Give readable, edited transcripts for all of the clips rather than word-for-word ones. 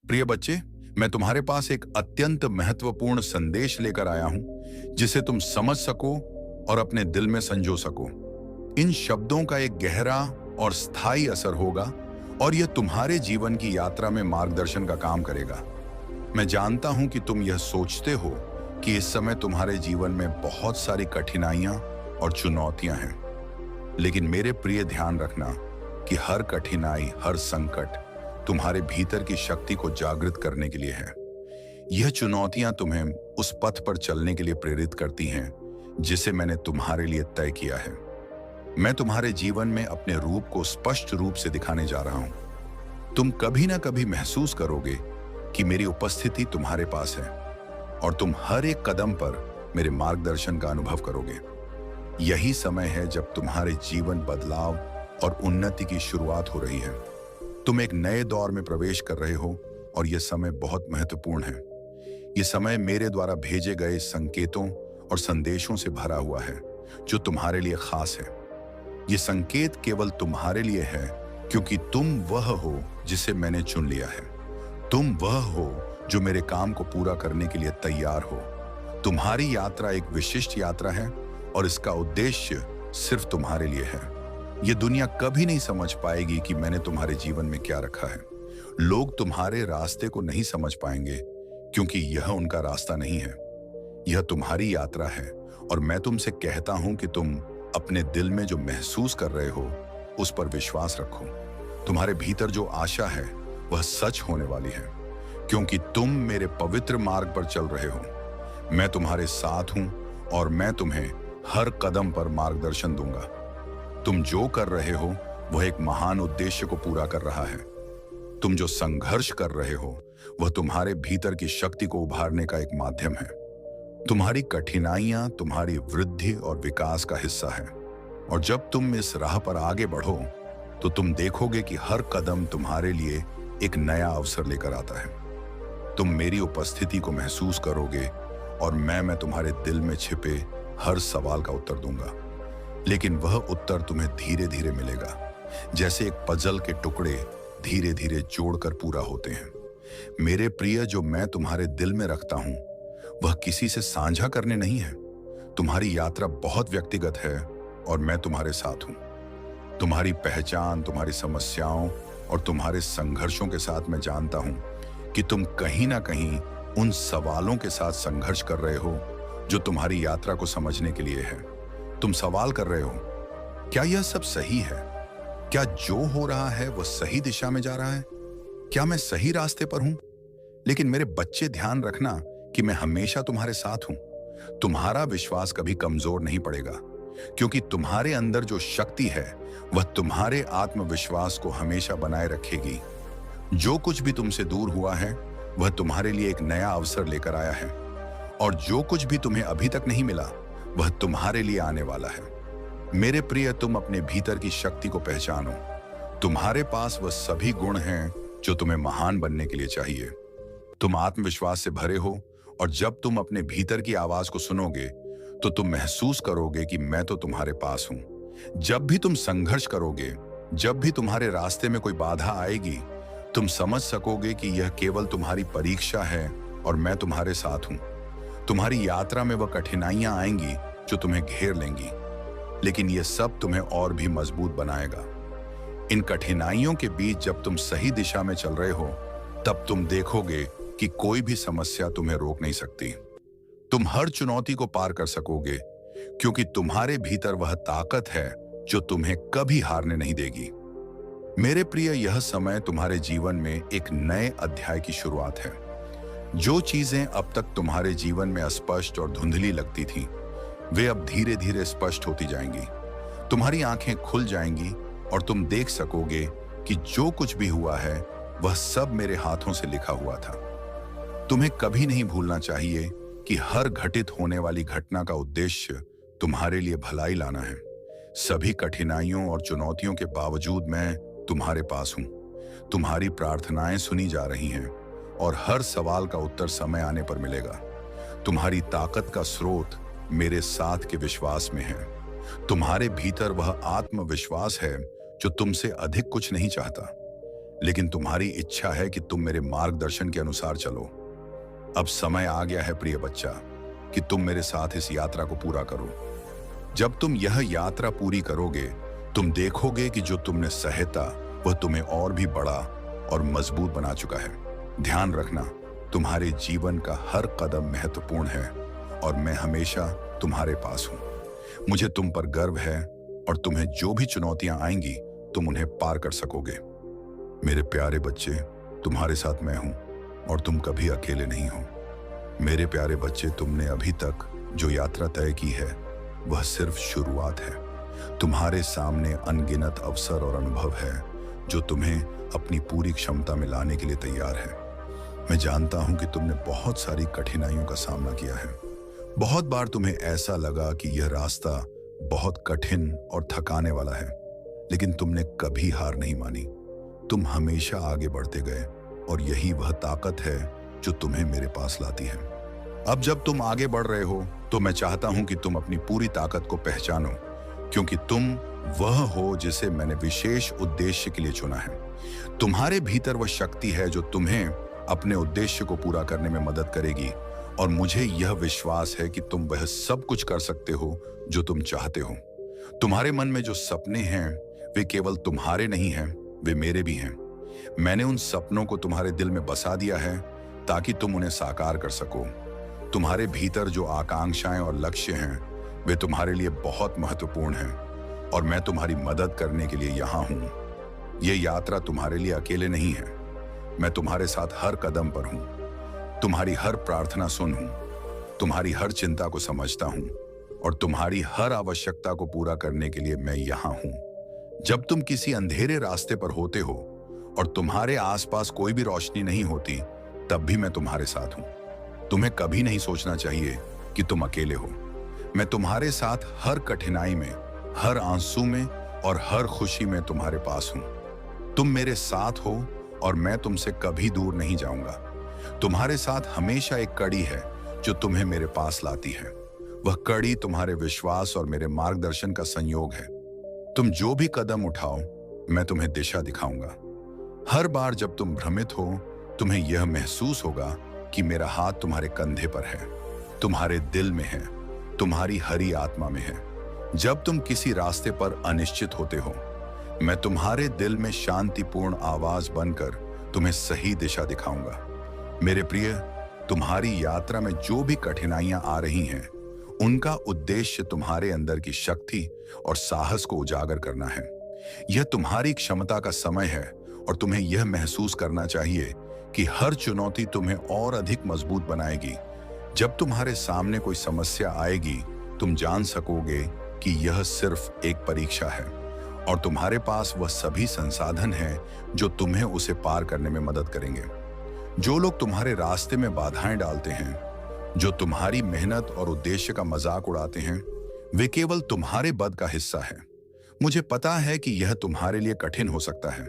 प्रिय बच्चे, मैं तुम्हारे पास एक अत्यंत महत्वपूर्ण संदेश लेकर आया हूं जिसे तुम समझ सको और अपने दिल में संजो सको। इन शब्दों का एक गहरा और स्थायी असर होगा और यह तुम्हारे जीवन की यात्रा में मार्गदर्शन का काम करेगा। मैं जानता हूं कि तुम यह सोचते हो कि इस समय तुम्हारे जीवन में बहुत सारी कठिनाइयां और चुनौतियां हैं, लेकिन मेरे प्रिय, ध्यान रखना कि हर कठिनाई, हर संकट तुम्हारे भीतर की शक्ति को जागृत करने के लिए है। यह चुनौतियां तुम्हें उस पथ पर चलने के लिए प्रेरित करती हैं जिसे मैंने तुम्हारे लिए तय किया है। मैं तुम्हारे जीवन में अपने रूप को स्पष्ट रूप से दिखाने जा रहा हूं। तुम कभी ना कभी महसूस करोगे कि मेरी उपस्थिति तुम्हारे पास है और तुम हर एक कदम पर मेरे मार्गदर्शन का अनुभव करोगे। यही समय है जब तुम्हारे जीवन बदलाव और उन्नति की शुरुआत हो रही है। तुम एक नए दौर में प्रवेश कर रहे हो और यह समय बहुत महत्वपूर्ण है। यह समय मेरे द्वारा भेजे गए संकेतों और संदेशों से भरा हुआ है जो तुम्हारे लिए खास है। यह संकेत केवल तुम्हारे लिए है क्योंकि तुम वह हो जिसे मैंने चुन लिया है। तुम वह हो जो मेरे काम को पूरा करने के लिए तैयार हो। तुम्हारी यात्रा एक विशिष्ट यात्रा है और इसका उद्देश्य सिर्फ तुम्हारे लिए है। यह दुनिया कभी नहीं समझ पाएगी कि मैंने तुम्हारे जीवन में क्या रखा है। लोग तुम्हारे रास्ते को नहीं समझ पाएंगे क्योंकि यह उनका रास्ता नहीं है। यह तुम्हारी यात्रा है और मैं तुमसे कहता हूं कि तुम अपने दिल में जो महसूस कर रहे हो उस पर विश्वास रखो। तुम्हारे भीतर जो आशा है वह सच होने वाली है क्योंकि तुम मेरे पवित्र मार्ग पर चल रहे हो। मैं तुम्हारे साथ हूं और मैं तुम्हें हर कदम पर मार्गदर्शन दूंगा। तुम जो कर रहे हो वह एक महान उद्देश्य को पूरा कर रहा है। तुम जो संघर्ष कर रहे हो वह तुम्हारे भीतर की शक्ति को उभारने का एक माध्यम है। तुम्हारी कठिनाइयां तुम्हारी वृद्धि और विकास का हिस्सा है और जब तुम इस राह पर आगे बढ़ो तो तुम देखोगे कि हर कदम तुम्हारे लिए एक नया अवसर लेकर आता है। तुम मेरी उपस्थिति को महसूस करोगे और मैं तुम्हारे दिल में छिपे हर सवाल का उत्तर दूंगा, लेकिन वह उत्तर तुम्हें धीरे धीरे मिलेगा, जैसे एक पजल के टुकड़े धीरे धीरे जोड़कर पूरा होते हैं। मेरे प्रिय, जो मैं तुम्हारे दिल में रखता हूं वह किसी से साझा करने नहीं है। तुम्हारी यात्रा बहुत व्यक्तिगत है और मैं तुम्हारे साथ हूं। तुम्हारी पहचान, तुम्हारी समस्याओं और तुम्हारे संघर्षों के साथ मैं जानता हूं कि तुम कहीं ना कहीं उन सवालों के साथ संघर्ष कर रहे हो जो तुम्हारी यात्रा को समझने के लिए है। तुम सवाल कर रहे हो, क्या यह सब सही है? क्या जो हो रहा है वह सही दिशा में जा रहा है? क्या मैं सही रास्ते पर हूं? लेकिन मेरे बच्चे, ध्यान रखना कि मैं हमेशा तुम्हारे साथ हूं। तुम्हारा विश्वास कभी कमजोर नहीं पड़ेगा क्योंकि तुम्हारे अंदर जो शक्ति है वह तुम्हारे आत्मविश्वास को हमेशा बनाए रखेगी। जो कुछ भी तुमसे दूर हुआ है वह तुम्हारे लिए एक नया अवसर लेकर आया है और जो कुछ भी तुम्हें अभी तक नहीं मिला वह तुम्हारे लिए आने वाला है। मेरे प्रिय, तुम अपने भीतर की शक्ति को पहचानो। तुम्हारे पास वह सभी गुण हैं जो तुम्हें महान बनने के लिए चाहिए। तुम आत्मविश्वास से भरे हो और जब तुम अपने भीतर की आवाज को सुनोगे तो तुम महसूस करोगे कि मैं तो तुम्हारे पास हूं। जब भी तुम संघर्ष करोगे, जब भी तुम्हारे रास्ते में कोई बाधा आएगी, तुम समझ सकोगे कि यह केवल तुम्हारी परीक्षा है और मैं तुम्हारे साथ हूं। तुम्हारी यात्रा में वह कठिनाइयां आएंगी जो तुम्हें घेर लेंगी, लेकिन यह सब तुम्हें और भी मजबूत बनाएगा। इन कठिनाइयों के बीच जब तुम सही दिशा में चल रहे हो तब तुम देखोगे कि कोई भी समस्या तुम्हें रोक नहीं सकती। तुम हर चुनौती को पार कर सकोगे क्योंकि तुम्हारे भीतर वह ताकत है जो तुम्हें कभी हारने नहीं देगी। मेरे प्रिय, यह समय तुम्हारे जीवन में एक नए अध्याय की शुरुआत है। जो चीजें अब तक तुम्हारे जीवन में अस्पष्ट और धुंधली लगती थीं, वे अब धीरे धीरे स्पष्ट होती जाएंगी। तुम्हारी आंखें खुल जाएंगी और तुम देख सकोगे कि जो कुछ भी हुआ है वह सब मेरे हाथों से लिखा हुआ था। तुम्हें कभी नहीं भूलना चाहिए कि हर घटित होने वाली घटना का उद्देश्य तुम्हारे लिए भलाई लाना है। सभी कठिनाइयों और चुनौतियों के बावजूद मैं तुम्हारे पास हूं। तुम्हारी प्रार्थनाएं सुनी जा रही हैं और हर सवाल का उत्तर समय आने पर मिलेगा। तुम्हारी ताकत का स्रोत मेरे साथ के विश्वास में है। तुम्हारे भीतर वह आत्मविश्वास है जो तुमसे अधिक कुछ नहीं चाहता। लेकिन तुम्हारी इच्छा है कि तुम मेरे मार्गदर्शन के अनुसार चलो। अब समय आ गया है प्रिय बच्चा कि तुम मेरे साथ इस यात्रा को पूरा करो। जब तुम यह यात्रा पूरी करोगे, तुम देखोगे कि जो तुमने सहता वह तुम्हें और भी बड़ा और मजबूत बना चुका है। ध्यान रखना, तुम्हारे जीवन का हर कदम महत्वपूर्ण है और मैं हमेशा तुम्हारे पास हूं। मुझे तुम पर गर्व है और तुम्हें जो भी चुनौतियां आएंगी तुम उन्हें पार कर सकोगे। मेरे प्यारे बच्चे, तुम्हारे साथ मैं हूं और तुम कभी अकेले नहीं हो। मेरे प्यारे बच्चे, तुमने अभी तक जो यात्रा तय की है वह सिर्फ शुरुआत है। तुम्हारे सामने अनगिनत अवसर और अनुभव है जो तुम्हें अपनी पूरी क्षमता में लाने के लिए तैयार है। मैं जानता हूं कि तुमने बहुत सारी कठिनाइयों का सामना किया है। बहुत बार तुम्हें ऐसा लगा कि यह रास्ता बहुत कठिन और थकाने वाला है, लेकिन तुमने कभी हार नहीं मानी। तुम हमेशा आगे बढ़ते गए और यही वह ताकत है जो तुम्हें मेरे पास लाती है। अब जब तुम आगे बढ़ रहे हो तो मैं चाहता हूं कि तुम अपनी पूरी ताकत को पहचानो, क्योंकि तुम वह हो जिसे मैंने विशेष उद्देश्य के लिए चुना है। तुम्हारे भीतर वह शक्ति है जो तुम्हें अपने उद्देश्य को पूरा करने में मदद करेगी और मुझे यह विश्वास है कि तुम वह सब कुछ कर सकते हो जो तुम चाहते हो। तुम्हारे मन में जो सपने हैं वे केवल तुम्हारे नहीं हैं, वे मेरे भी हैं। मैंने उन सपनों को तुम्हारे दिल में बसा दिया है ताकि तुम उन्हें साकार कर सको। तुम्हारे भीतर जो आकांक्षाएं और लक्ष्य हैं वे तुम्हारे लिए बहुत महत्वपूर्ण हैं और मैं तुम्हारी मदद करने के लिए यहाँ हूँ। ये यात्रा तुम्हारे लिए अकेले नहीं है। मैं तुम्हारे साथ हर कदम पर हूँ, तुम्हारी हर प्रार्थना सुन हूँ, तुम्हारी हर चिंता को समझता हूँ और तुम्हारी हर आवश्यकता को पूरा करने के लिए मैं यहाँ हूँ। जब तुम किसी अंधेरे रास्ते पर होते हो और तुम्हारे आसपास कोई भी रोशनी नहीं होती, तब भी मैं तुम्हारे साथ हूँ। तुम्हें कभी नहीं सोचना चाहिए कि तुम अकेले हो। मैं तुम्हारे साथ हर कठिनाई में, हर आंसू में और हर खुशी में तुम्हारे पास हूं। तुम मेरे साथ हो और मैं तुमसे कभी दूर नहीं जाऊंगा। तुम्हारे साथ हमेशा एक कड़ी है जो तुम्हें मेरे पास लाती है। वह कड़ी तुम्हारे विश्वास और मेरे मार्गदर्शन का संयोग है। तुम जो भी कदम उठाओ, मैं तुम्हें दिशा दिखाऊंगा। हर बार जब तुम भ्रमित हो, तुम्हें यह महसूस होगा कि मेरा हाथ तुम्हारे कंधे पर है, तुम्हारे दिल में है, तुम्हारी हरी आत्मा में है। जब तुम किसी रास्ते पर अनिश्चित होते हो, मैं तुम्हारे दिल में शांतिपूर्ण आवाज बनकर तुम्हें सही दिशा दिखाऊंगा। मेरे प्रिय, तुम्हारी यात्रा में जो भी कठिनाइयां आ रही हैं, उनका उद्देश्य तुम्हारे अंदर की शक्ति और साहस को उजागर करना है। यह तुम्हारी क्षमता का समय है और तुम्हें यह महसूस करना चाहिए कि हर चुनौती तुम्हें और अधिक मजबूत बनाएगी। जब तुम्हारे सामने कोई समस्या आएगी, तुम जान सकोगे कि यह सिर्फ एक परीक्षा है और तुम्हारे पास वह सभी संसाधन हैं जो तुम्हें उसे पार करने में मदद करेंगे। जो लोग तुम्हारे रास्ते में बाधाएं डालते हैं, जो तुम्हारी मेहनत और उद्देश्य का मजाक उड़ाते हैं, वे केवल तुम्हारे बद का हिस्सा है। मुझे पता है कि यह तुम्हारे लिए कठिन हो सकता है,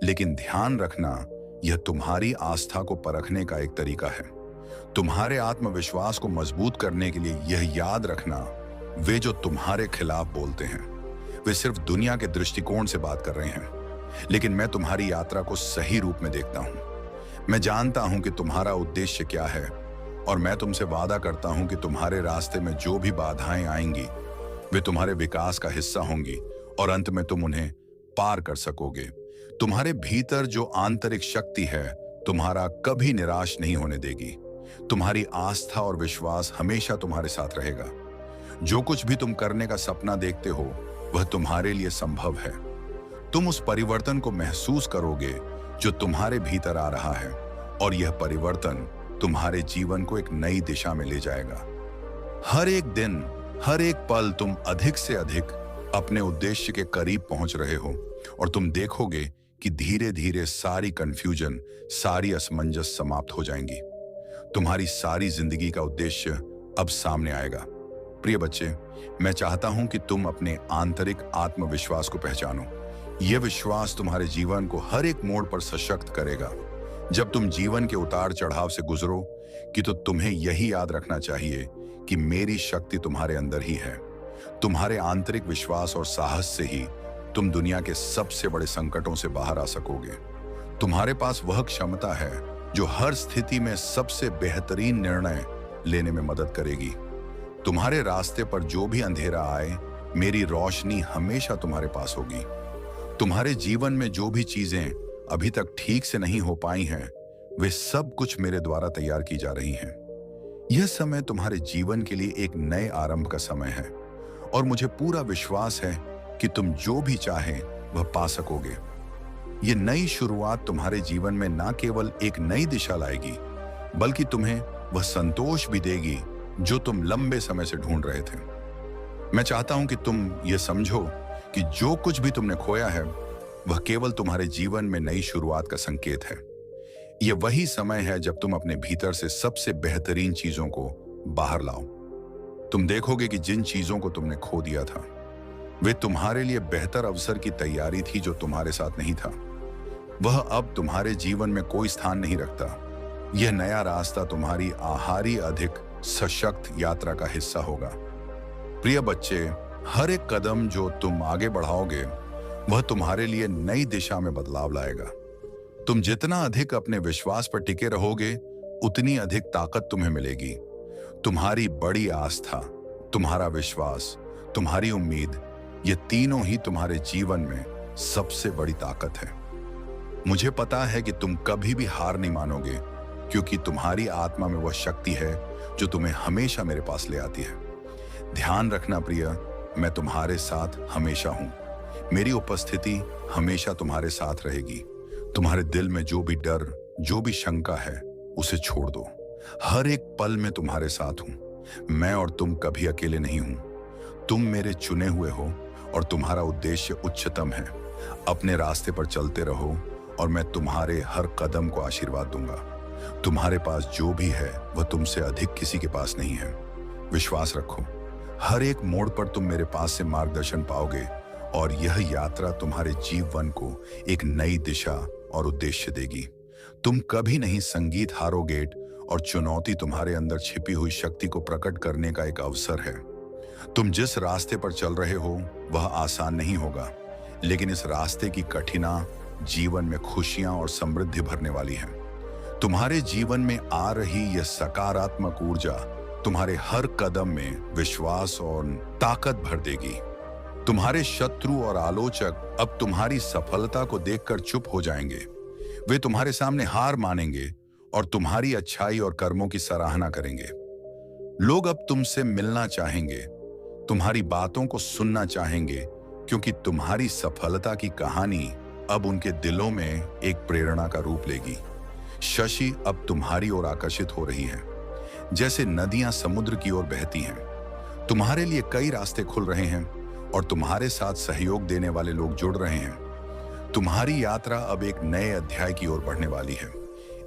लेकिन ध्यान रखना, यह तुम्हारी आस्था को परखने का एक तरीका है। तुम्हारे आत्मविश्वास को मजबूत करने के लिए यह याद रखना, वे जो तुम्हारे खिलाफ बोलते हैं वे सिर्फ दुनिया के दृष्टिकोण से बात कर रहे हैं, लेकिन मैं तुम्हारी यात्रा को सही रूप में देखता हूं। मैं जानता हूं कि तुम्हारा उद्देश्य क्या है और मैं तुमसे वादा करता हूं कि तुम्हारे रास्ते में जो भी बाधाएं आएंगी वे तुम्हारे विकास का हिस्सा होंगी और अंत में तुम उन्हें पार कर सकोगे। तुम्हारे भीतर जो आंतरिक शक्ति है तुम्हारा कभी निराश नहीं होने देगी। तुम्हारी आस्था और विश्वास हमेशा तुम्हारे साथ रहेगा। जो कुछ भी तुम करने का सपना देखते हो वह तुम्हारे लिए संभव है। तुम उस परिवर्तन को महसूस करोगे जो तुम्हारे भीतर आ रहा है और यह परिवर्तन तुम्हारे जीवन को एक नई दिशा में ले जाएगा। हर एक दिन, हर एक पल तुम अधिक से अधिक अपने उद्देश्य के करीब पहुंच रहे हो और तुम देखोगे कि धीरे धीरे सारी कंफ्यूजन, सारी असमंजस समाप्त हो जाएंगी। तुम्हारी सारी जिंदगी का उद्देश्य अब सामने आएगा। प्रिय बच्चे, मैं चाहता हूं कि तुम अपने आंतरिक आत्मविश्वास को पहचानो। यह विश्वास तुम्हारे जीवन को हर एक मोड़ पर सशक्त करेगा। जब तुम जीवन के उतार चढ़ाव से गुजरो कि तो तुम्हें यही याद रखना चाहिए कि मेरी शक्ति तुम्हारे अंदर ही है। तुम्हारे आंतरिक विश्वास और साहस से ही तुम दुनिया के सबसे बड़े संकटों से बाहर आ सकोगे। तुम्हारे पास वह क्षमता है जो हर स्थिति में सबसे बेहतरीन निर्णय लेने में मदद करेगी। तुम्हारे रास्ते पर जो भी अंधेरा आए, मेरी रोशनी हमेशा तुम्हारे पास होगी। तुम्हारे जीवन में जो भी चीजें अभी तक ठीक से नहीं हो पाई हैं, वे सब कुछ मेरे द्वारा तैयार की जा रही हैं। यह समय तुम्हारे जीवन के लिए एक नए आरंभ का समय है और मुझे पूरा विश्वास है कि तुम जो भी चाहें वह पा सकोगे। यह नई शुरुआत तुम्हारे जीवन में ना केवल एक नई दिशा लाएगी, बल्कि तुम्हें वह संतोष भी देगी जो तुम लंबे समय से ढूंढ रहे थे। मैं चाहता हूं कि तुम ये समझो कि जो कुछ भी तुमने खोया है, वह केवल तुम्हारे जीवन में नई शुरुआत का संकेत है। यह वही समय है जब तुम अपने भीतर से सबसे बेहतरीन चीजों को बाहर लाओ। तुम देखोगे कि जिन चीजों को तुमने खो दिया था, वे तुम्हारे लिए बेहतर अवसर की तैयारी थी जो तुम्हारे साथ नहीं था। वह अब तुम्हारे जीवन में कोई स्थान नहीं रखता। यह नया रास्ता तुम्हारी आहारी अधिक सशक्त यात्रा का हिस्सा होगा। प्रिय बच्चे, हर एक कदम जो तुम आगे बढ़ाओगे, वह तुम्हारे लिए नई दिशा में बदलाव लाएगा। तुम जितना अधिक अपने विश्वास पर टिके रहोगे, उतनी अधिक ताकत तुम्हें मिलेगी। तुम्हारी बड़ी आस्था, तुम्हारा विश्वास, तुम्हारी उम्मीद, ये तीनों ही तुम्हारे जीवन में सबसे बड़ी ताकत है। मुझे पता है कि तुम कभी भी हार नहीं मानोगे, क्योंकि तुम्हारी आत्मा में वह शक्ति है जो तुम्हें हमेशा मेरे पास ले आती है। ध्यान रखना प्रिय, मैं तुम्हारे साथ हमेशा हूं। मेरी उपस्थिति हमेशा तुम्हारे साथ रहेगी। तुम्हारे दिल में जो भी डर, जो भी शंका है, उसे छोड़ दो। हर एक पल में तुम्हारे साथ हूं। मैं और तुम कभी अकेले नहीं हूं। तुम मेरे चुने हुए हो और तुम्हारा उद्देश्य उच्चतम है। अपने रास्ते पर चलते रहो और मैं तुम्हारे हर कदम को आशीर्वाद दूंगा। तुम्हारे पास जो भी है वह तुमसे अधिक किसी के पास नहीं है। विश्वास रखो, हर एक मोड़ पर तुम मेरे पास से मार्गदर्शन पाओगे और यह यात्रा तुम्हारे जीवन को एक नई दिशा और उद्देश्य देगी। तुम कभी नहीं संगीत हारोगे और चुनौती तुम्हारे अंदर छिपी हुई शक्ति को प्रकट करने का एक अवसर है। तुम जिस रास्ते पर चल रहे हो वह आसान नहीं होगा, लेकिन इस रास्ते की कठिना जीवन में खुशियां और समृद्धि भरने वाली है। तुम्हारे जीवन में आ रही यह सकारात्मक ऊर्जा तुम्हारे हर कदम में विश्वास और ताकत भर देगी। तुम्हारे शत्रु और आलोचक अब तुम्हारी सफलता को देखकर चुप हो जाएंगे। वे तुम्हारे सामने हार मानेंगे और तुम्हारी अच्छाई और कर्मों की सराहना करेंगे। लोग अब तुमसे मिलना चाहेंगे, तुम्हारी बातों को सुनना चाहेंगे, क्योंकि तुम्हारी सफलता की कहानी अब उनके दिलों में एक प्रेरणा का रूप लेगी। शशि अब तुम्हारी ओर आकर्षित हो रही है, जैसे नदियां समुद्र की ओर बहती हैं। तुम्हारे लिए कई रास्ते खुल रहे हैं और तुम्हारे साथ सहयोग देने वाले लोग जुड़ रहे हैं। तुम्हारी यात्रा अब एक नए अध्याय की ओर बढ़ने वाली है।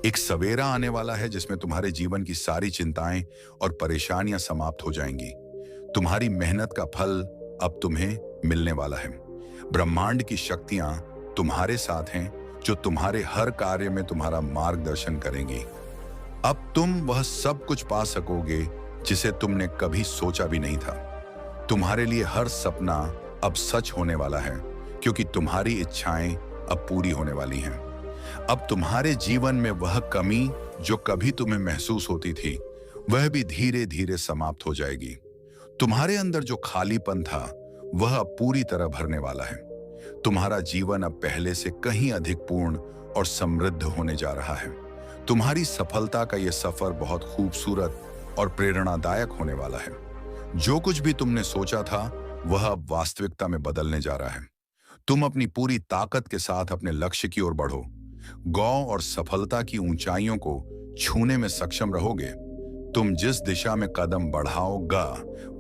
एक सवेरा आने वाला है जिसमें तुम्हारे जीवन की सारी चिंताएं और परेशानियां समाप्त हो जाएंगी। तुम्हारी मेहनत का फल अब तुम्हें मिलने वाला है। ब्रह्मांड की शक्तियां तुम्हारे साथ हैं, जो तुम्हारे हर कार्य में तुम्हारा मार्गदर्शन करेंगी। अब तुम वह सब कुछ पा सकोगे जिसे तुमने कभी सोचा भी नहीं था। तुम्हारे लिए हर सपना अब सच होने वाला है, क्योंकि तुम्हारी इच्छाएं अब पूरी होने वाली हैं। अब तुम्हारे जीवन में वह कमी जो कभी तुम्हें महसूस होती थी, वह भी धीरे धीरे समाप्त हो जाएगी। तुम्हारे अंदर जो खालीपन था, वह अब पूरी तरह भरने वाला है। तुम्हारा जीवन अब पहले से कहीं अधिक पूर्ण और समृद्ध होने जा रहा है। तुम्हारी सफलता का यह सफर बहुत खूबसूरत और प्रेरणादायक होने वाला है। जो कुछ भी तुमने सोचा था, वह अब वास्तविकता में बदलने जा रहा है। तुम अपनी पूरी ताकत के साथ अपने लक्ष्य की ओर बढ़ो। गौरव और सफलता की ऊंचाइयों को छूने में सक्षम रहोगे। तुम जिस दिशा में कदम बढ़ाओगा,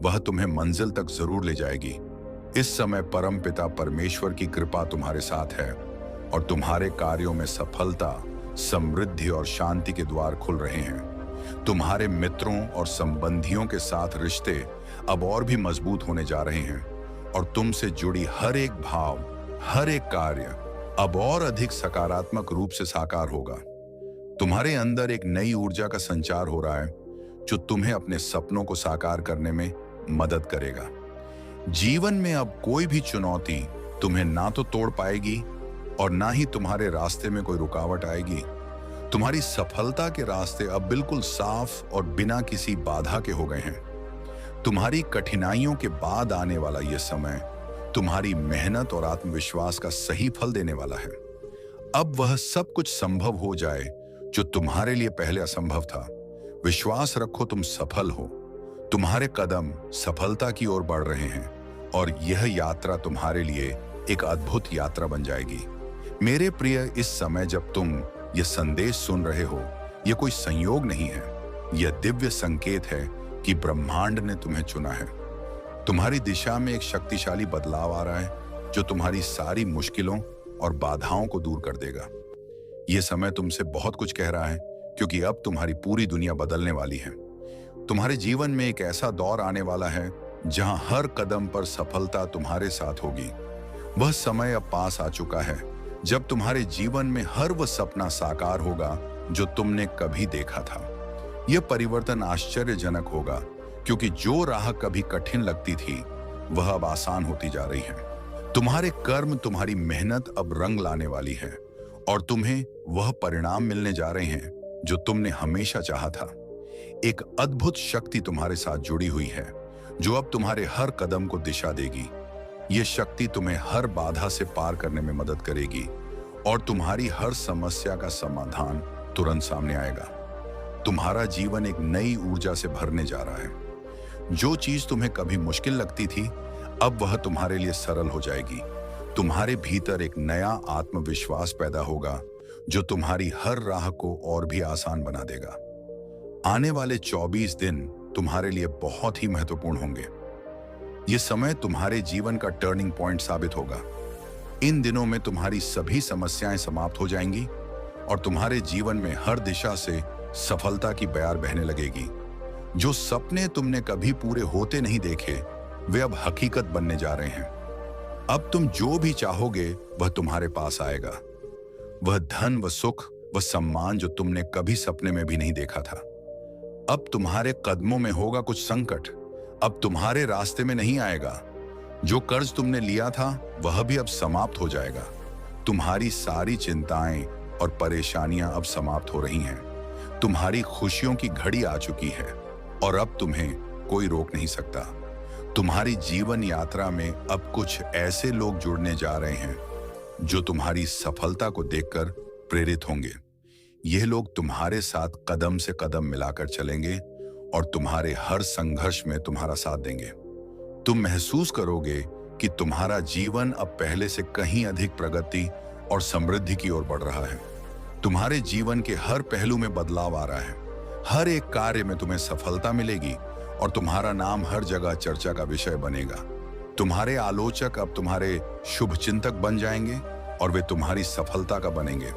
वह तुम्हें मंजिल तक जरूर ले जाएगी। इस समय परमपिता परमेश्वर की कृपा तुम्हारे साथ है और तुम्हारे कार्यों में सफलता, समृद्धि और शांति के द्वार खुल रहे हैं। तुम्हारे मित्रों और संबंधियों के साथ रिश्ते अब और भी मजबूत होने जा रहे हैं और तुमसे जुड़ी हर एक भाव, हर एक कार्य अब और अधिक सकारात्मक रूप से साकार होगा। तुम्हारे अंदर एक नई ऊर्जा का संचार हो रहा है जो तुम्हें अपने सपनों को साकार करने में मदद करेगा। जीवन में अब कोई भी चुनौती तुम्हें ना तो तोड़ पाएगी और ना ही तुम्हारे रास्ते में कोई रुकावट आएगी। तुम्हारी सफलता के रास्ते अब बिल्कुल साफ और बिना किसी बाधा के हो गए हैं। तुम्हारी कठिनाइयों के बाद आने वाला यह समय तुम्हारी मेहनत और आत्मविश्वास का सही फल देने वाला है। अब वह सब कुछ संभव हो जाए जो तुम्हारे लिए पहले असंभव था। विश्वास रखो, तुम सफल हो। तुम्हारे कदम सफलता की ओर बढ़ रहे हैं और यह यात्रा तुम्हारे लिए एक अद्भुत यात्रा बन जाएगी। मेरे प्रिय, इस समय जब तुम यह संदेश सुन रहे हो, यह कोई संयोग नहीं है, यह दिव्य संकेत है कि ब्रह्मांड ने तुम्हें चुना है। तुम्हारी दिशा में एक शक्तिशाली बदलाव आ रहा है जो तुम्हारी सारी मुश्किलों और बाधाओं को दूर कर देगा। यह समय तुमसे बहुत कुछ कह रहा है क्योंकि अब तुम्हारी पूरी दुनिया बदलने वाली है। तुम्हारे जीवन में एक ऐसा दौर आने वाला है जहां हर कदम पर सफलता तुम्हारे साथ होगी। वह समय अब पास आ चुका है जब तुम्हारे जीवन में हर वह सपना साकार होगा जो तुमने कभी देखा था। यह परिवर्तन आश्चर्यजनक होगा क्योंकि जो राह कभी कठिन लगती थी वह अब आसान होती जा रही है। तुम्हारे कर्म, तुम्हारी मेहनत अब रंग लाने वाली है और तुम्हें वह परिणाम मिलने जा रहे हैं जो तुमने हमेशा चाहा था। एक अद्भुत शक्ति तुम्हारे साथ जुड़ी हुई है जो अब तुम्हारे हर कदम को दिशा देगी। यह शक्ति तुम्हें हर बाधा से पार करने में मदद करेगी और तुम्हारी हर समस्या का समाधान तुरंत सामने आएगा। तुम्हारा जीवन एक नई ऊर्जा से भरने जा रहा है। जो चीज तुम्हें कभी मुश्किल लगती थी अब वह तुम्हारे लिए सरल हो जाएगी। तुम्हारे भीतर एक नया आत्मविश्वास पैदा होगा जो तुम्हारी हर राह को और भी आसान बना देगा। आने वाले 24 दिन तुम्हारे लिए बहुत ही महत्वपूर्ण होंगे। यह समय तुम्हारे जीवन का टर्निंग पॉइंट साबित होगा। इन दिनों में तुम्हारी सभी समस्याएं समाप्त हो जाएंगी और तुम्हारे जीवन में हर दिशा से सफलता की बयार बहने लगेगी। जो सपने तुमने कभी पूरे होते नहीं देखे वे अब हकीकत बनने जा रहे हैं। अब तुम जो भी चाहोगे वह तुम्हारे पास आएगा। वह धन, व सुख, व सम्मान जो तुमने कभी सपने में भी नहीं देखा था। अब तुम्हारे कदमों में होगा कुछ संकट, अब तुम्हारे रास्ते में नहीं आएगा। जो कर्ज तुमने लिया था वह भी अब समाप्त हो जाएगा। तुम्हारी सारी चिंताएं और परेशानियां अब समाप्त हो रही हैं। तुम्हारी खुशियों की घड़ी आ चुकी है और अब तुम्हें कोई रोक नहीं सकता। तुम्हारी जीवन यात्रा में अब कुछ ऐसे लोग जुड़ने जा रहे हैं जो तुम्हारी सफलता को देखकर प्रेरित होंगे। यह लोग तुम्हारे साथ कदम से कदम मिलाकर चलेंगे और तुम्हारे हर संघर्ष में तुम्हारा साथ देंगे। तुम महसूस करोगे कि तुम्हारा जीवन अब पहले से कहीं अधिक प्रगति और समृद्धि की ओर बढ़ रहा है। तुम्हारे जीवन के हर पहलू में बदलाव आ रहा है। हर एक कार्य में तुम्हें सफलता मिलेगी और तुम्हारा नाम हर जगह चर्चा का विषय बनेगा। तुम्हारे आलोचक अब तुम्हारे शुभचिंतक बन जाएंगे और वे तुम्हारी सफलता का बनेंगे।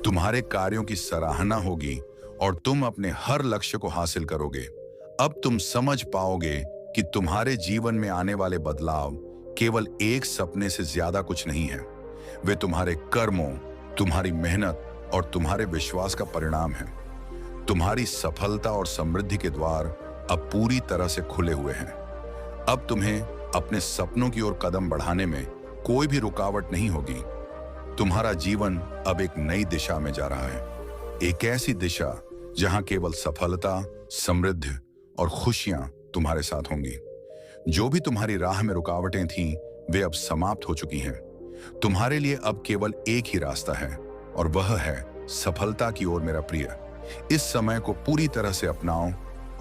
तुम्हारे कार्यों की सराहना होगी और तुम अपने हर लक्ष्य को हासिल करोगे। अब तुम समझ पाओगे कि तुम्हारे जीवन में आने वाले बदलाव केवल एक सपने से ज्यादा कुछ नहीं है। वे तुम्हारे कर्मों, तुम्हारी मेहनत और तुम्हारे विश्वास का परिणाम है। तुम्हारी सफलता और समृद्धि के द्वार अब पूरी तरह से खुले हुए हैं। अब तुम्हें अपने सपनों की ओर कदम बढ़ाने में कोई भी रुकावट नहीं होगी। तुम्हारा जीवन अब एक नई दिशा में जा रहा है, एक ऐसी दिशा जहां केवल सफलता, समृद्धि और खुशियां तुम्हारे साथ होंगी। जो भी तुम्हारी राह में रुकावटें थीं, वे अब समाप्त हो चुकी हैं। तुम्हारे लिए अब केवल एक ही रास्ता है और वह है सफलता की ओर। मेरा प्रिय, इस समय को पूरी तरह से अपनाओ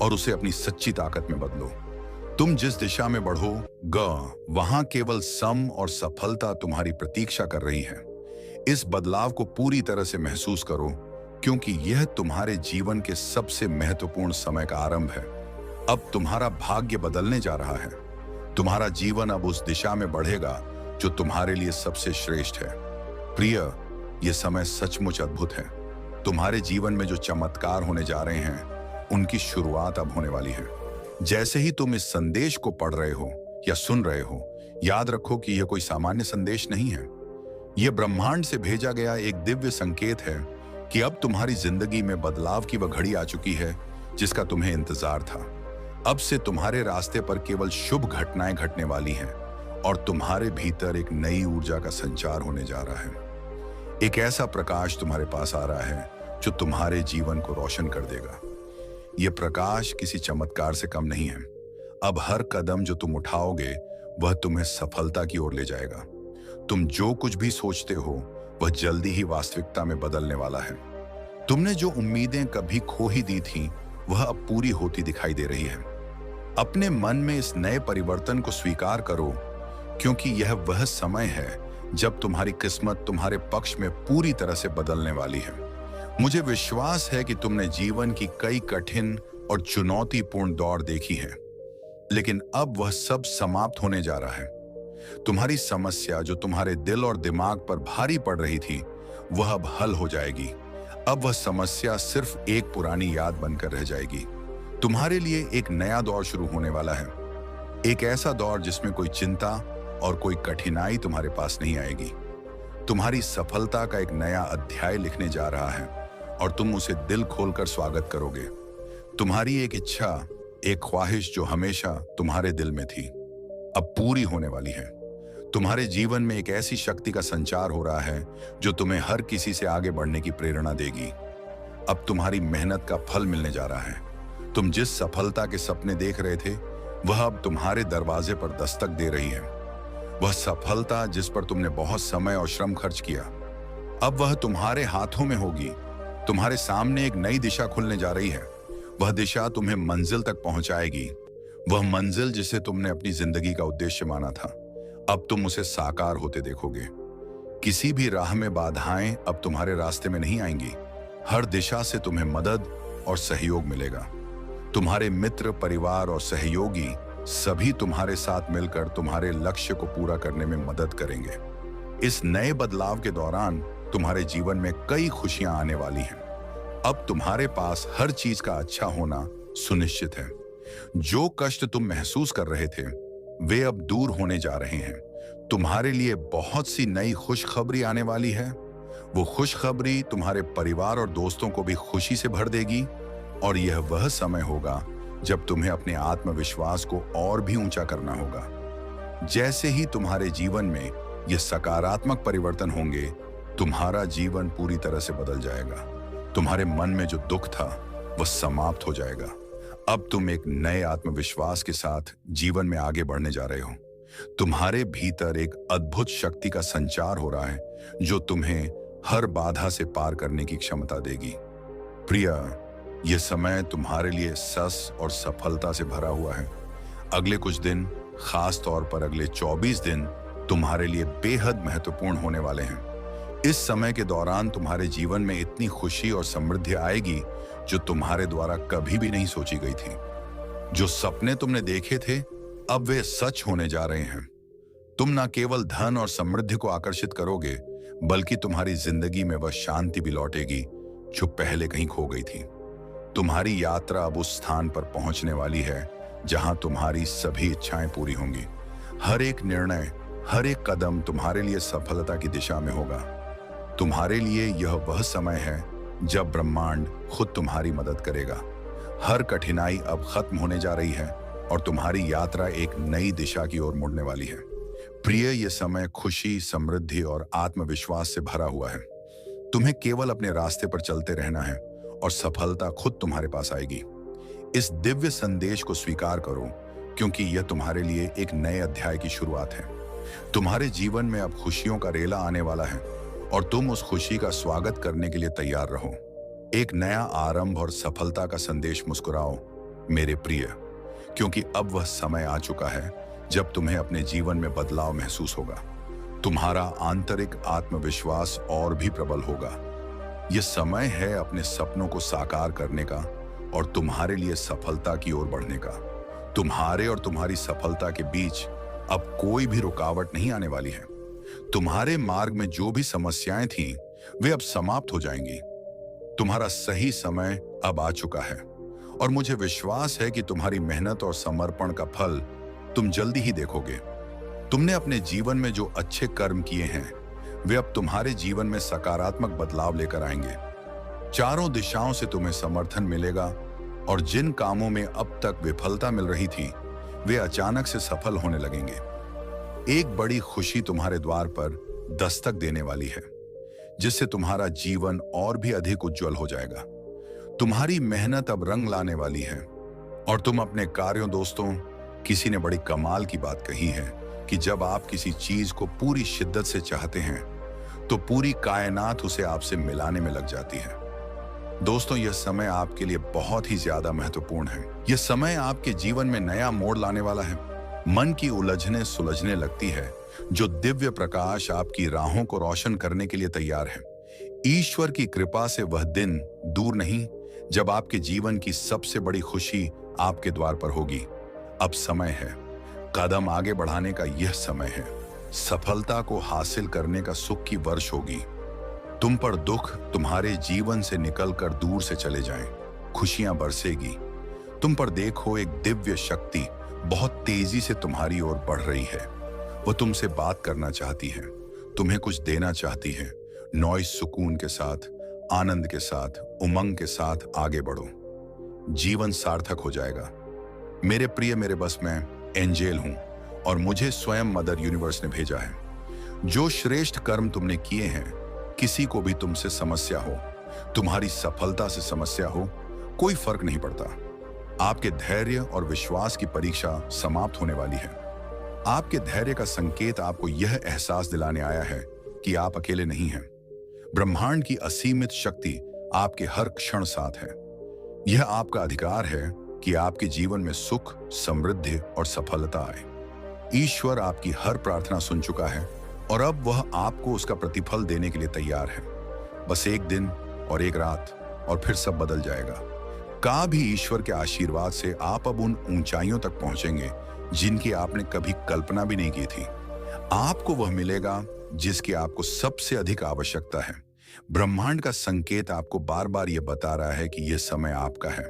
और उसे अपनी सच्ची ताकत में बदलो। तुम जिस दिशा में बढ़ोगे वहां केवल सम और सफलता तुम्हारी प्रतीक्षा कर रही है। इस बदलाव को पूरी तरह से महसूस करो क्योंकि यह तुम्हारे जीवन के सबसे महत्वपूर्ण समय का आरंभ है। अब तुम्हारा भाग्य बदलने जा रहा है। तुम्हारा जीवन अब उस दिशा में बढ़ेगा जो तुम्हारे लिए सबसे श्रेष्ठ है। प्रिय, यह समय सचमुच अद्भुत है। तुम्हारे जीवन में जो चमत्कार होने जा रहे हैं उनकी शुरुआत अब होने वाली है। जैसे ही तुम इस संदेश को पढ़ रहे हो या सुन रहे हो, याद रखो कि यह कोई सामान्य संदेश नहीं है। यह ब्रह्मांड से भेजा गया एक दिव्य संकेत है कि अब तुम्हारी जिंदगी में बदलाव की वह घड़ी आ चुकी है जिसका तुम्हें इंतजार था। अब से तुम्हारे रास्ते पर केवल शुभ घटनाएं घटने वाली हैं और तुम्हारे भीतर एक नई ऊर्जा का संचार होने जा रहा है। एक ऐसा प्रकाश तुम्हारे पास आ रहा है जो तुम्हारे जीवन को रोशन कर देगा। यह प्रकाश किसी चमत्कार से कम नहीं है। अब हर कदम जो तुम उठाओगे वह तुम्हें सफलता की ओर ले जाएगा। तुम जो कुछ भी सोचते हो वह जल्दी ही वास्तविकता में बदलने वाला है। तुमने जो उम्मीदें कभी खो ही दी थीं, वह अब पूरी होती दिखाई दे रही है। अपने मन में इस नए परिवर्तन को स्वीकार करो, क्योंकि यह वह समय है जब तुम्हारी किस्मत तुम्हारे पक्ष में पूरी तरह से बदलने वाली है। मुझे विश्वास है कि तुमने जीवन की कई कठिन और चुनौतीपूर्ण दौर देखी है, लेकिन अब वह सब समाप्त होने जा रहा है। तुम्हारी समस्या जो तुम्हारे दिल और दिमाग पर भारी पड़ रही थी, वह अब हल हो जाएगी। अब वह समस्या सिर्फ एक पुरानी याद बनकर रह जाएगी। तुम्हारे लिए एक नया दौर शुरू होने वाला है, एक ऐसा दौर जिसमें कोई चिंता और कोई कठिनाई तुम्हारे पास नहीं आएगी। तुम्हारी सफलता का एक नया अध्याय लिखने जा रहा है और तुम उसे दिल खोलकर स्वागत करोगे। तुम्हारी एक इच्छा, एक ख्वाहिश जो हमेशा तुम्हारे दिल में थी, अब पूरी होने वाली है। तुम्हारे जीवन में एक ऐसी शक्ति का संचार हो रहा है जो तुम्हें हर किसी से आगे बढ़ने की प्रेरणा देगी। अब तुम्हारी मेहनत का फल मिलने जा रहा है। तुम जिस सफलता के सपने देख रहे थे, वह अब तुम्हारे दरवाजे पर दस्तक दे रही है। वह सफलता जिस पर तुमने बहुत समय और श्रम खर्च किया, अब वह तुम्हारे हाथों में होगी। तुम्हारे सामने एक नई दिशा खुलने जा रही है। वह दिशा तुम्हें मंजिल तक पहुंचाएगी। वह मंजिल जिसे तुमने अपनी जिंदगी का उद्देश्य माना था, अब तुम उसे साकार होते देखोगे। किसी भी राह में बाधाएं अब तुम्हारे रास्ते में नहीं आएंगी। हर दिशा से तुम्हें मदद और सहयोग मिलेगा। तुम्हारे मित्र, परिवार और सहयोगी सभी तुम्हारे साथ मिलकर तुम्हारे लक्ष्य को पूरा करने में मदद करेंगे। इस नए बदलाव के दौरान तुम्हारे जीवन में कई खुशियां आने वाली हैं। अब तुम्हारे पास हर चीज का अच्छा होना सुनिश्चित है। जो कष्ट तुम महसूस कर रहे थे, वे अब दूर होने जा रहे हैं। तुम्हारे लिए बहुत सी नई खुशखबरी आने वाली है। वो खुशखबरी तुम्हारे परिवार और दोस्तों को भी खुशी से भर देगी, और यह वह समय होगा जब तुम्हें अपने आत्मविश्वास को और भी ऊंचा करना होगा। जैसे ही तुम्हारे जीवन में ये सकारात्मक परिवर्तन होंगे, तुम्हारा जीवन पूरी तरह से बदल जाएगा। तुम्हारे मन में जो दुख था, वह समाप्त हो जाएगा। अब तुम एक नए आत्मविश्वास के साथ जीवन में आगे बढ़ने जा रहे हो। तुम्हारे भीतर एक अद्भुत शक्ति का संचार हो रहा है, जो तुम्हें हर बाधा से पार करने की क्षमता देगी। प्रिय, यह समय तुम्हारे लिए सस और सफलता से भरा हुआ है। अगले कुछ दिन, खास तौर पर अगले 24 दिन तुम्हारे लिए बेहद महत्वपूर्ण होने वाले हैं। इस समय के दौरान तुम्हारे जीवन में इतनी खुशी और समृद्धि आएगी जो तुम्हारे द्वारा कभी भी नहीं सोची गई थी। जो सपने तुमने देखे थे, अब वे सच होने जा रहे हैं। तुम न केवल धन और समृद्धि को आकर्षित करोगे, बल्कि तुम्हारी जिंदगी में वह शांति भी लौटेगी जो पहले कहीं खो गई थी। तुम्हारी यात्रा अब उस स्थान पर पहुंचने वाली है जहां तुम्हारी सभी इच्छाएं पूरी होंगी। हर एक निर्णय, हर एक कदम तुम्हारे लिए सफलता की दिशा में होगा। तुम्हारे लिए यह वह समय है जब ब्रह्मांड खुद तुम्हारी मदद करेगा। हर कठिनाई अब खत्म होने जा रही है और तुम्हारी यात्रा एक नई दिशा की ओर मुड़ने वाली है। प्रिय, यह समय खुशी, समृद्धि और आत्मविश्वास से भरा हुआ है। तुम्हें केवल अपने रास्ते पर चलते रहना है और सफलता खुद तुम्हारे पास आएगी। इस दिव्य संदेश को स्वीकार करो, क्योंकि यह तुम्हारे लिए एक नए अध्याय की शुरुआत है। तुम्हारे जीवन में अब खुशियों का रेला आने वाला है और तुम उस खुशी का स्वागत करने के लिए तैयार रहो। एक नया आरंभ और सफलता का संदेश मुस्कुराओ मेरे प्रिय, क्योंकि अब वह समय आ चुका है जब तुम्हें अपने जीवन में बदलाव महसूस होगा। तुम्हारा आंतरिक आत्मविश्वास और भी प्रबल होगा। यह समय है अपने सपनों को साकार करने का और तुम्हारे लिए सफलता की ओर बढ़ने का। तुम्हारे और तुम्हारी सफलता के बीच अब कोई भी रुकावट नहीं आने वाली है। तुम्हारे मार्ग में जो भी समस्याएं थीं, वे अब समाप्त हो जाएंगी। तुम्हारा सही समय अब आ चुका है और मुझे विश्वास है कि तुम्हारी मेहनत और समर्पण का फल तुम जल्दी ही देखोगे। तुमने अपने जीवन में जो अच्छे कर्म किए हैं, वे अब तुम्हारे जीवन में सकारात्मक बदलाव लेकर आएंगे। चारों दिशाओं से तुम्हें समर्थन मिलेगा और जिन कामों में अब तक विफलता मिल रही थी, वे अचानक से सफल होने लगेंगे। एक बड़ी खुशी तुम्हारे द्वार पर दस्तक देने वाली है। जिससे तुम्हारा जीवन और भी अधिक उज्जवल हो जाएगा। तुम्हारी मेहनत अब रंग लाने वाली है और तुम अपने कार्यों दोस्तों, किसी ने बड़ी कमाल की बात कही है कि जब आप किसी चीज को पूरी शिद्दत से चाहते हैं तो पूरी कायनात उसे आपसे मिलाने में लग जाती है। दोस्तों, यह समय आपके लिए बहुत ही ज्यादा महत्वपूर्ण है। यह समय आपके जीवन में नया मोड़ लाने वाला है। मन की उलझने सुलझने लगती है, जो दिव्य प्रकाश आपकी राहों को रोशन करने के लिए तैयार है। ईश्वर की कृपा से वह दिन दूर नहीं जब आपके जीवन की सबसे बड़ी खुशी आपके द्वार पर होगी। अब समय है, कदम आगे बढ़ाने का यह समय है। सफलता को हासिल करने का सुख की वर्ष होगी। तुम पर दुख तुम्हारे जीवन से निकलकर दूर से चले जाएं, खुशियां बरसेगी। तुम पर देखो, एक दिव्य शक्ति बहुत तेजी से तुम्हारी ओर बढ़ रही है। वो तुमसे बात करना चाहती है, तुम्हें कुछ देना चाहती है। नॉइज सुकून के साथ, आनंद के साथ, उमंग के साथ आगे बढ़ो। जीवन सार्थक हो जाएगा। मेरे प्रिय, मेरे बस में एंजेल हूं और मुझे स्वयं मदर यूनिवर्स ने भेजा है। जो श्रेष्ठ कर्म तुमने किए हैं, किसी को भी तुमसे समस्या हो, तुम्हारी सफलता से समस्या हो, कोई फर्क नहीं पड़ता। आपके धैर्य और विश्वास की परीक्षा समाप्त होने वाली है। आपके धैर्य का संकेत आपको यह एहसास दिलाने आया है कि आप अकेले नहीं हैं। ब्रह्मांड की असीमित शक्ति आपके हर क्षण साथ है। यह आपका अधिकार है कि आपके जीवन में सुख, समृद्धि और सफलता आए। ईश्वर आपकी हर प्रार्थना सुन चुका है और अब वह आपको उसका प्रतिफल देने के लिए तैयार है। बस एक दिन और एक रात और फिर सब बदल जाएगा। का भी ईश्वर के आशीर्वाद से आप अब उन ऊंचाइयों तक पहुंचेंगे जिनकी आपने कभी कल्पना भी नहीं की थी। आपको वह मिलेगा जिसकी आपको सबसे अधिक आवश्यकता है। ब्रह्मांड का संकेत आपको बार बार यह बता रहा है कि यह समय आपका है।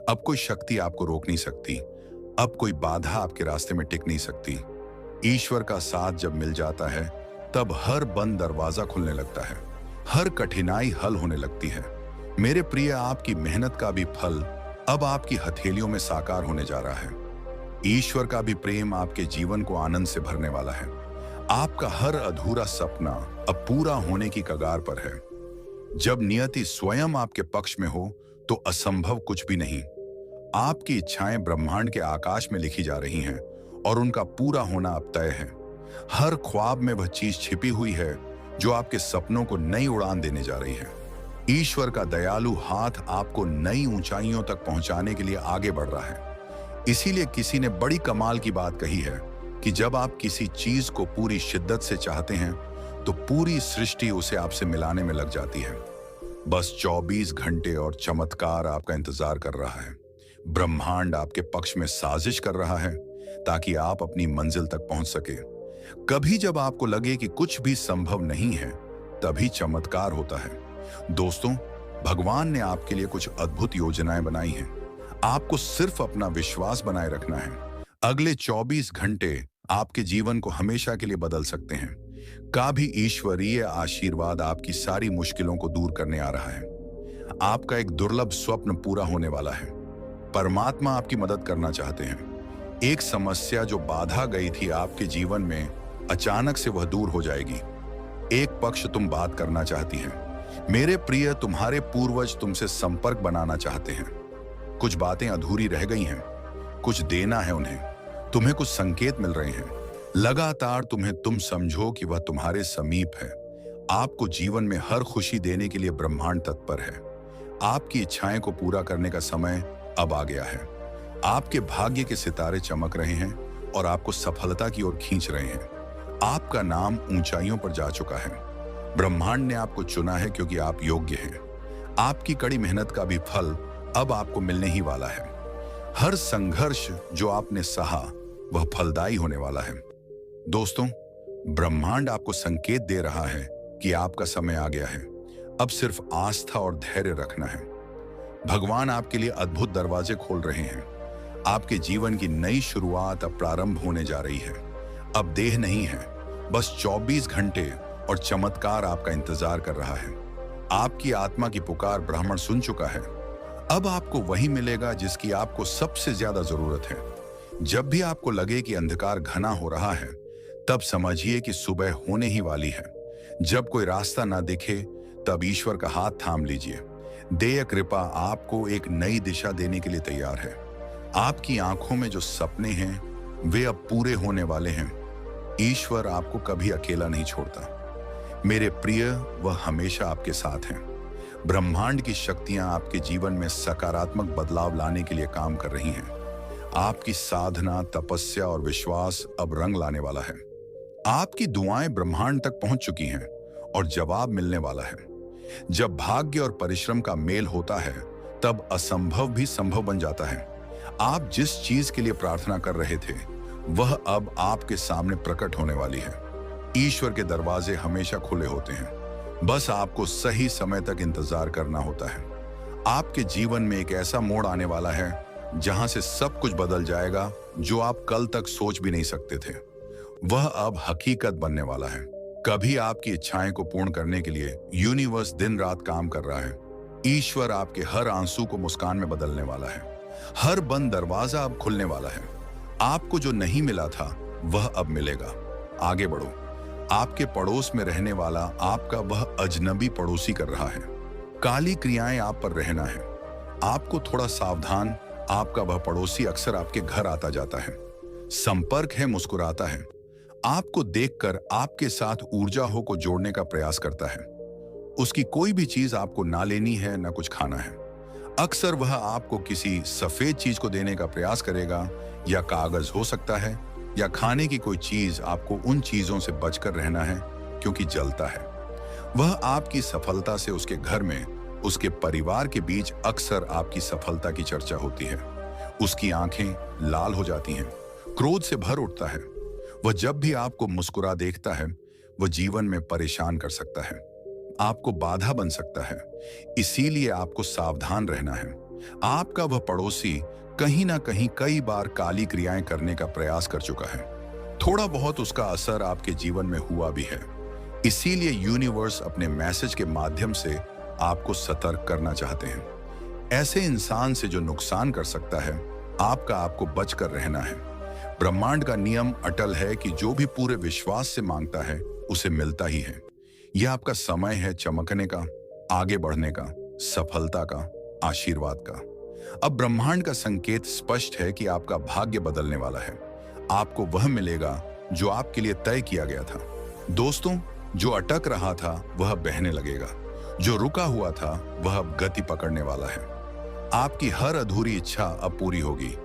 अब कोई शक्ति आपको रोक नहीं सकती। अब कोई बाधा आपके रास्ते में टिक नहीं सकती। ईश्वर का साथ जब मिल जाता है, तब हर बंद दरवाजा खुलने लगता है, हर कठिनाई हल होने लगती है। मेरे प्रिय, आपकी मेहनत का भी फल अब आपकी हथेलियों में साकार होने जा रहा है। ईश्वर का भी प्रेम आपके जीवन को आनंद से भरने वाला है। आपका हर अधूरा सपना अब पूरा होने की कगार पर है। जब नियति स्वयं आपके पक्ष में हो तो असंभव कुछ भी नहीं। आपकी इच्छाएं ब्रह्मांड के आकाश में लिखी जा रही हैं और उनका पूरा होना अब तय है। हर ख्वाब में वह चीज छिपी हुई है जो आपके सपनों को नई उड़ान देने जा रही है। ईश्वर का दयालु हाथ आपको नई ऊंचाइयों तक पहुंचाने के लिए आगे बढ़ रहा है। इसीलिए किसी ने बड़ी कमाल की बात कही है कि जब आप किसी चीज को पूरी शिद्दत से चाहते हैं तो पूरी सृष्टि उसे आपसे मिलाने में लग जाती है। बस 24 घंटे और चमत्कार आपका इंतजार कर रहा है। ब्रह्मांड आपके पक्ष में साजिश कर रहा है ताकि आप अपनी मंजिल तक पहुंच सके। कभी जब आपको लगे कि कुछ भी संभव नहीं है, तभी चमत्कार होता है। दोस्तों, भगवान ने आपके लिए कुछ अद्भुत योजनाएं बनाई हैं। आपको सिर्फ अपना विश्वास बनाए रखना है। अगले 24 घंटे आपके जीवन को हमेशा के लिए बदल सकते हैं। का भी ईश्वरीय आशीर्वाद आपकी सारी मुश्किलों को दूर करने आ रहा है। आपका एक दुर्लभ स्वप्न पूरा होने वाला है। परमात्मा आपकी मदद करना चाहते हैं। एक समस्या जो बाधा गई थी आपके जीवन में, अचानक से वह दूर हो जाएगी। एक पक्ष तुम बात करना चाहती हैं। मेरे प्रिय, तुम्हारे पूर्वज तुमसे संपर्क बनाना चाहते हैं। कुछ बातें अधूरी रह गई हैं, कुछ देना है उन्हें। तुम्हें कुछ संकेत मिल रहे हैं। लगातार तुम समझो कि वह तुम्हारे समीप है। आपको जीवन में हर खुशी देने के लिए ब्रह्मांड तत्पर है। आपकी इच्छाएं को पूरा करने का समय अब आ गया है। आपके भाग्य के सितारे चमक रहे हैं और आपको सफलता की ओर खींच रहे हैं। आपका नाम ऊंचाइयों पर जा चुका है। ब्रह्मांड ने आपको चुना है क्योंकि आप योग्य हैं। आपकी कड़ी मेहनत का भी फल अब आपको मिलने ही वाला है। हर संघर्ष जो आपने सहा, वह फलदायी होने वाला है। दोस्तों, ब्रह्मांड आपको संकेत दे रहा है कि आपका समय आ गया है। अब सिर्फ आस्था और धैर्य रखना है। भगवान आपके लिए अद्भुत दरवाजे खोल रहे हैं। आपके जीवन की नई शुरुआत अब प्रारंभ होने जा रही है। अब देर नहीं है, बस 24 घंटे और चमत्कार आपका इंतजार कर रहा है। आपकी आत्मा की पुकार ब्राह्मण सुन चुका है। अब आपको वही मिलेगा जिसकी आपको सबसे ज्यादा जरूरत है। जब भी आपको लगे कि अंधकार घना हो रहा है, तब समझिए कि सुबह होने ही वाली है। जब कोई रास्ता ना दिखे तब ईश्वर का हाथ थाम लीजिए। देय कृपा आपको एक नई दिशा देने के लिए तैयार है। आपकी आंखों में जो सपने हैं वे अब पूरे होने वाले हैं। ईश्वर आपको कभी अकेला नहीं छोड़ता। मेरे प्रिय, वह हमेशा आपके साथ हैं। ब्रह्मांड की शक्तियां आपके जीवन में सकारात्मक बदलाव लाने के लिए काम कर रही हैं। आपकी साधना, तपस्या और विश्वास अब रंग लाने वाला है। आपकी दुआएं ब्रह्मांड तक पहुंच चुकी हैं और जवाब मिलने वाला है। जब भाग्य और परिश्रम का मेल होता है तब असंभव भी संभव बन जाता है। आप जिस चीज के लिए प्रार्थना कर रहे थे वह अब आपके सामने प्रकट होने वाली है। ईश्वर के दरवाजे हमेशा खुले होते हैं, बस आपको सही समय तक इंतजार करना होता है। आपके जीवन में एक ऐसा मोड़ आने वाला है जहां से सब कुछ बदल जाएगा। जो आप कल तक सोच भी नहीं सकते थे वह अब हकीकत बनने वाला है। कभी आपकी इच्छाएं को पूर्ण करने के लिए यूनिवर्स दिन रात काम कर रहा है। ईश्वर आपके हर आंसू को मुस्कान में बदलने वाला है। हर बंद दरवाजा अब खुलने वाला है। आपको जो नहीं मिला था वह अब मिलेगा। आगे बढ़ो। आपके पड़ोस में रहने वाला आपका वह अजनबी पड़ोसी कर रहा है। काली क्रियाएं आप पर रहना है। आपको थोड़ा सावधान। आपका वह पड़ोसी अक्सर आपके घर आता जाता है, संपर्क है, मुस्कुराता है, आपको देखकर आपके साथ ऊर्जा हो को जोड़ने का प्रयास करता है। उसकी कोई भी चीज आपको ना लेनी है ना कुछ खाना है। अक्सर वह आपको किसी सफेद चीज को देने का प्रयास करेगा, या कागज हो सकता है, या खाने की कोई चीज। आपको उन चीजों से बचकर रहना है क्योंकि जलता है। वह आपकी सफलता से उसके घर में, उसके परिवार के बीच अक्सर आपकी सफलता की चर्चा होती है। उसकी आंखें लाल हो जाती हैं, क्रोध से भर उठता है। वह जब भी आपको मुस्कुरा देखता है वह जीवन में परेशान कर सकता है, आपको बाधा बन सकता है। इसीलिए आपको सावधान रहना है। आपका वह पड़ोसी कहीं ना कहीं कई बार काली क्रियाएं करने का प्रयास कर चुका है। थोड़ा बहुत उसका असर आपके जीवन में हुआ भी है। इसीलिए यूनिवर्स अपने मैसेज के माध्यम से आपको सतर्क करना चाहते हैं। ऐसे इंसान से जो नुकसान कर सकता है, आपको बचकर रहना है। ब्रह्मांड का नियम अटल है कि जो भी पूरे विश्वास से मांगता है उसे मिलता ही है। यह आपका समय है चमकने का, आगे बढ़ने का, सफलता का, आशीर्वाद का। अब ब्रह्मांड का संकेत स्पष्ट है कि आपका भाग्य बदलने वाला है। आपको वह मिलेगा जो आपके लिए तय किया गया था। दोस्तों, जो अटक रहा था वह बहने लगेगा। जो रुका हुआ था वह अब गति पकड़ने वाला है। आपकी हर अधूरी इच्छा अब पूरी होगी।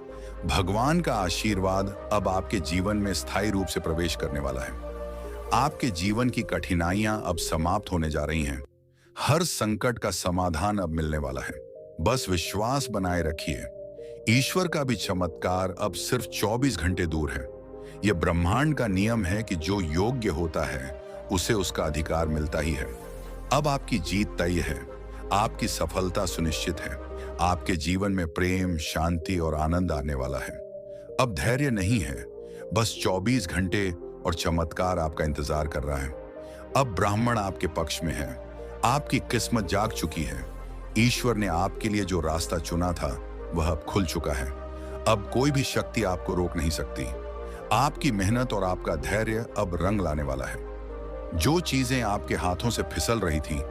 भगवान का आशीर्वाद अब आपके जीवन में स्थायी रूप से प्रवेश करने वाला है। आपके जीवन की कठिनाइयां अब समाप्त होने जा रही हैं। हर संकट का समाधान अब मिलने वाला है। बस विश्वास बनाए रखिए। ईश्वर का भी चमत्कार अब सिर्फ 24 घंटे दूर है। यह ब्रह्मांड का नियम है कि जो योग्य होता है उसे उसका अधिकार मिलता ही है। अब आपकी जीत तय है। आपकी सफलता सुनिश्चित है। आपके जीवन में प्रेम, शांति और आनंद आने वाला है। अब धैर्य नहीं है, बस 24 घंटे और चमत्कार आपका इंतजार कर रहा है। अब ब्राह्मण आपके पक्ष में है। आपकी किस्मत जाग चुकी है। ईश्वर ने आपके लिए जो रास्ता चुना था वह अब खुल चुका है। अब कोई भी शक्ति आपको रोक नहीं सकती। आपकी मेहनत और आपका धैर्य अब रंग लाने वाला है। जो चीजें आपके हाथों से फिसल रही थी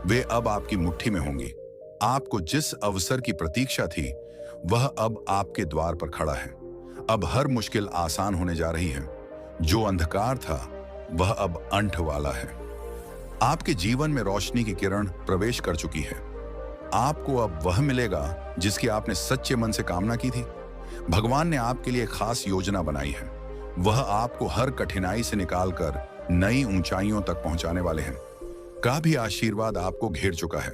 वे अब आपकी मुट्ठी में होंगी। आपको जिस अवसर की प्रतीक्षा थी वह अब आपके द्वार पर खड़ा है। अब हर मुश्किल आसान होने जा रही है। जो अंधकार था वह अब अंठ वाला है। आपके जीवन में रोशनी की किरण प्रवेश कर चुकी है। आपको अब वह मिलेगा जिसकी आपने सच्चे मन से कामना की थी। भगवान ने आपके लिए खास योजना बनाई है। वह आपको हर कठिनाई से निकालकर नई ऊंचाइयों तक पहुंचाने वाले हैं। का भी आशीर्वाद आपको घेर चुका है।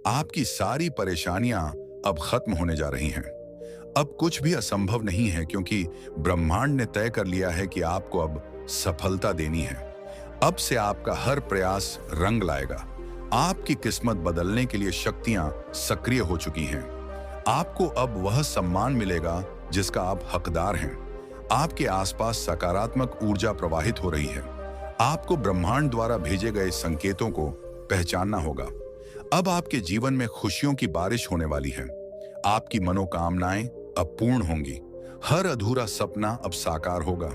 आपकी सारी परेशानियां अब खत्म होने जा रही हैं। अब कुछ भी असंभव नहीं है क्योंकि ब्रह्मांड ने तय कर लिया है कि आपको अब सफलता देनी है। अब से आपका हर प्रयास रंग लाएगा। आपकी किस्मत बदलने के लिए शक्तियां सक्रिय हो चुकी हैं। आपको अब वह सम्मान मिलेगा जिसका आप हकदार हैं। आपके आसपास सकारात्मक ऊर्जा प्रवाहित हो रही है। आपको ब्रह्मांड द्वारा भेजे गए संकेतों को पहचानना होगा। अब आपके जीवन में खुशियों की बारिश होने वाली है। आपकी मनोकामनाएं अब पूर्ण होंगी। हर अधूरा सपना अब साकार होगा।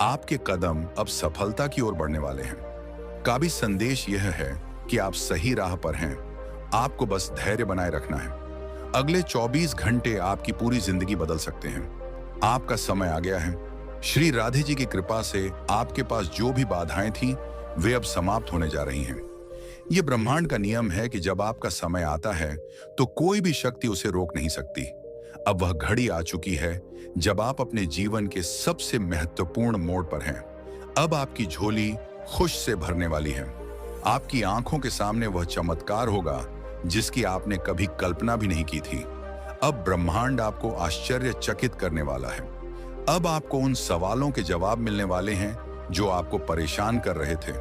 आपके कदम अब सफलता की ओर बढ़ने वाले हैं। का भी संदेश यह है कि आप सही राह पर हैं। आपको बस धैर्य बनाए रखना है। अगले 24 घंटे आपकी पूरी जिंदगी बदल सकते हैं। आपका समय आ गया है। श्री राधे जी की कृपा से आपके पास जो भी बाधाएं थीं, वे अब समाप्त होने जा रही हैं। यह ब्रह्मांड का नियम है कि जब आपका समय आता है तो कोई भी शक्ति उसे रोक नहीं सकती। अब वह घड़ी आ चुकी है जब आप अपने जीवन के सबसे महत्वपूर्ण मोड़ पर हैं। अब आपकी झोली खुश से भरने वाली है। आपकी आंखों के सामने वह चमत्कार होगा जिसकी आपने कभी कल्पना भी नहीं की थी। अब ब्रह्मांड आपको आश्चर्यचकित करने वाला है। अब आपको उन सवालों के जवाब मिलने वाले हैं जो आपको परेशान कर रहे थे।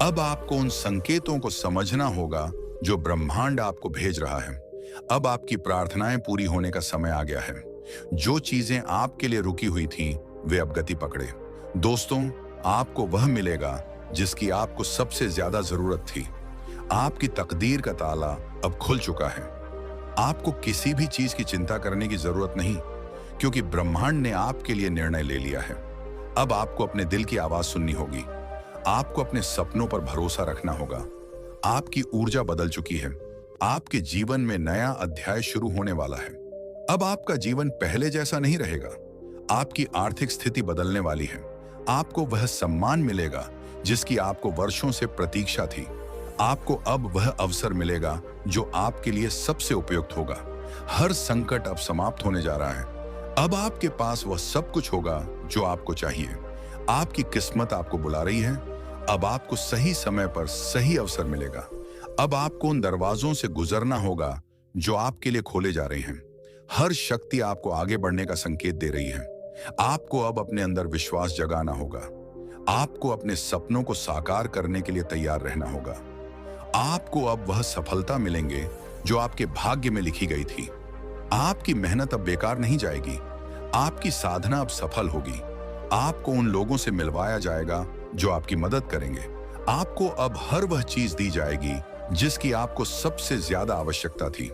अब आपको उन संकेतों को समझना होगा जो ब्रह्मांड आपको भेज रहा है। अब आपकी प्रार्थनाएं पूरी होने का समय आ गया है। जो चीजें आपके लिए रुकी हुई थीं, वे अब गति पकड़े। दोस्तों, आपको वह मिलेगा जिसकी आपको सबसे ज्यादा जरूरत थी। आपकी तकदीर का ताला अब खुल चुका है। आपको किसी भी चीज की चिंता करने की जरूरत नहीं, क्योंकि ब्रह्मांड ने आपके लिए निर्णय ले लिया है। अब आपको अपने दिल की आवाज सुननी होगी। आपको अपने सपनों पर भरोसा रखना होगा। आपकी ऊर्जा बदल चुकी है। आपके जीवन में नया अध्याय शुरू होने वाला है। अब आपका जीवन पहले जैसा नहीं रहेगा। आपकी आर्थिक स्थिति बदलने वाली है। आपको वह सम्मान मिलेगा जिसकी आपको वर्षों से प्रतीक्षा थी। आपको अब वह अवसर मिलेगा जो आपके लिए सबसे उपयुक्त होगा। हर संकट अब समाप्त होने जा रहा है। अब आपके पास वह सब कुछ होगा जो आपको चाहिए। आपकी किस्मत आपको बुला रही है। अब आपको सही समय पर सही अवसर मिलेगा। अब आपको उन दरवाजों से गुजरना होगा जो आपके लिए खोले जा रहे हैं। हर शक्ति आपको आगे बढ़ने का संकेत दे रही है। आपको अब अपने अंदर विश्वास जगाना होगा। आपको अपने सपनों को साकार करने के लिए तैयार रहना होगा। आपको अब वह सफलता मिलेंगे जो आपके भाग्य में लिखी गई थी। आपकी मेहनत अब बेकार नहीं जाएगी। आपकी साधना अब सफल होगी। आपको उन लोगों से मिलवाया जाएगा जो आपकी मदद करेंगे। आपको अब हर वह चीज दी जाएगी जिसकी आपको सबसे ज्यादा आवश्यकता थी।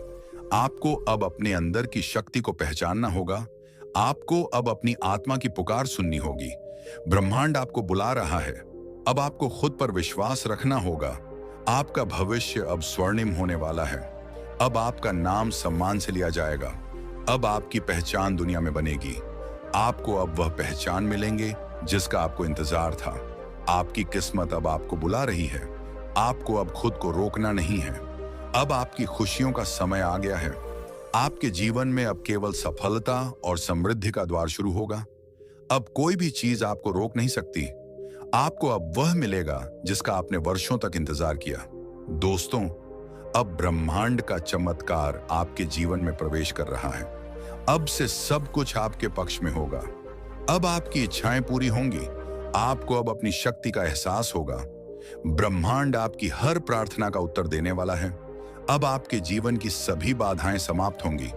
आपको अब अपने अंदर की शक्ति को पहचानना होगा। आपको अब अपनी आत्मा की पुकार सुननी होगी। ब्रह्मांड आपको बुला रहा है। अब आपको खुद पर विश्वास रखना होगा। आपका भविष्य अब स्वर्णिम होने वाला है। अब आपका नाम सम्मान से लिया जाएगा। अब आपकी पहचान दुनिया में बनेगी। आपको अब वह पहचान मिलेंगे जिसका आपको इंतजार था। आपकी किस्मत अब आपको बुला रही है। आपको अब खुद को रोकना नहीं है। अब आपकी खुशियों का समय आ गया है। आपके जीवन में अब केवल सफलता और समृद्धि का द्वार शुरू होगा। अब कोई भी चीज आपको रोक नहीं सकती। आपको अब वह मिलेगा जिसका आपने वर्षों तक इंतजार किया। दोस्तों, अब ब्रह्मांड का चमत्कार आपके जीवन में प्रवेश कर रहा है। अब से सब कुछ आपके पक्ष में होगा। अब आपकी इच्छाएं पूरी होंगी। आपको अब अपनी शक्ति का एहसास होगा। ब्रह्मांड आपकी हर प्रार्थना का उत्तर देने वाला है। अब आपके जीवन की सभी बाधाएं समाप्त होंगी।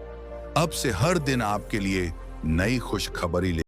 अब से हर दिन आपके लिए नई खुशखबरी